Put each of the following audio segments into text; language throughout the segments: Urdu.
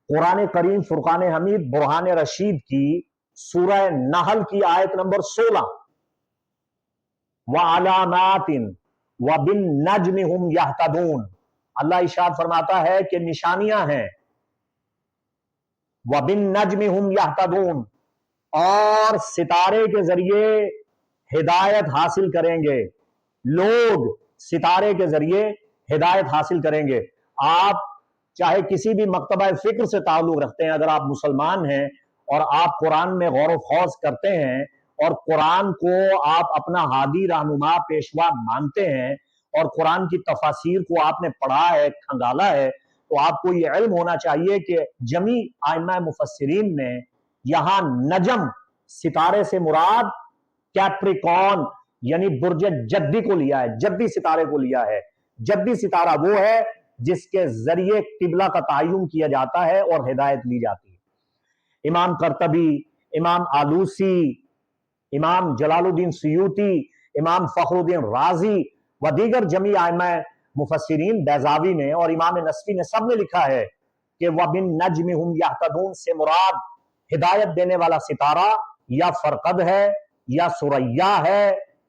قرآن کریم فرقان حمید برہان رشید کی سورہ نحل کی آیت نمبر 16 وَعَلَامَاتٍ وَبِالنَّجْمِ هُمْ يَهْتَدُونَ، اللہ ارشاد فرماتا ہے کہ نشانیاں ہیں، وَبِالنَّجْمِ هُمْ يَهْتَدُونَ، اور ستارے کے ذریعے ہدایت حاصل کریں گے، لوگ ستارے کے ذریعے ہدایت حاصل کریں گے۔ آپ چاہے کسی بھی مکتبہ فکر سے تعلق رکھتے ہیں، اگر آپ مسلمان ہیں اور آپ قرآن میں غور و خوض کرتے ہیں اور قرآن کو آپ اپنا ہادی رہنما پیشوا مانتے ہیں اور قرآن کی تفاسیر کو آپ نے پڑھا ہے، کھنگالا ہے، تو آپ کو یہ علم ہونا چاہیے کہ جمی ائمہ مفسرین نے یہاں نجم ستارے سے مراد کیپریکون یعنی برج جدی کو لیا ہے، جدی ستارے کو لیا ہے۔ جدی ستارہ وہ ہے جس کے ذریعے قبلہ کا تعین کیا جاتا ہے اور ہدایت لی جاتی ہے۔ امام قرطبی، امام آلوسی، امام جلال الدین سیوطی، امام فخر الدین رازی و دیگر جمی ائمہ مفسرین، بیضاوی نے اور امام نصفی نے سب نے لکھا ہے کہ وَبِالنَّجْمِ هُمْ يَهْتَدُونَ سے مراد ہدایت دینے والا ستارہ یا فرقد ہے یا ثریا ہے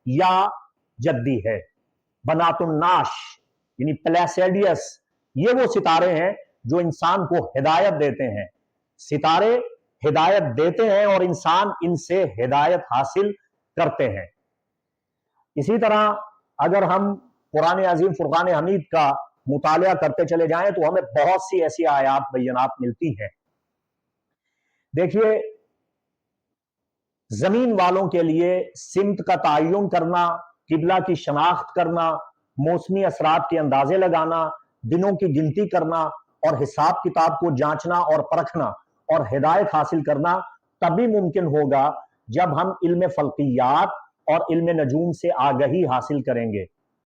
یا جدی ہے۔ بنات الناش یعنی پلیسیڈیس، یہ وہ ستارے ہیں جو انسان کو ہدایت دیتے ہیں۔ ستارے ہدایت دیتے ہیں اور انسان ان سے ہدایت حاصل کرتے ہیں۔ اسی طرح اگر ہم قرآن عظیم فرقان حمید کا مطالعہ کرتے چلے جائیں تو ہمیں بہت سی ایسی آیات بینات ملتی ہیں۔ دیکھیے، زمین والوں کے لیے سمت کا تعین کرنا، قبلہ کی شناخت کرنا، موسمی اثرات کے اندازے لگانا، دنوں کی گنتی کرنا اور حساب کتاب کو جانچنا اور پرکھنا اور ہدایت حاصل کرنا تبھی ممکن ہوگا جب ہم علم فلکیات اور علم نجوم سے آگہی حاصل کریں گے۔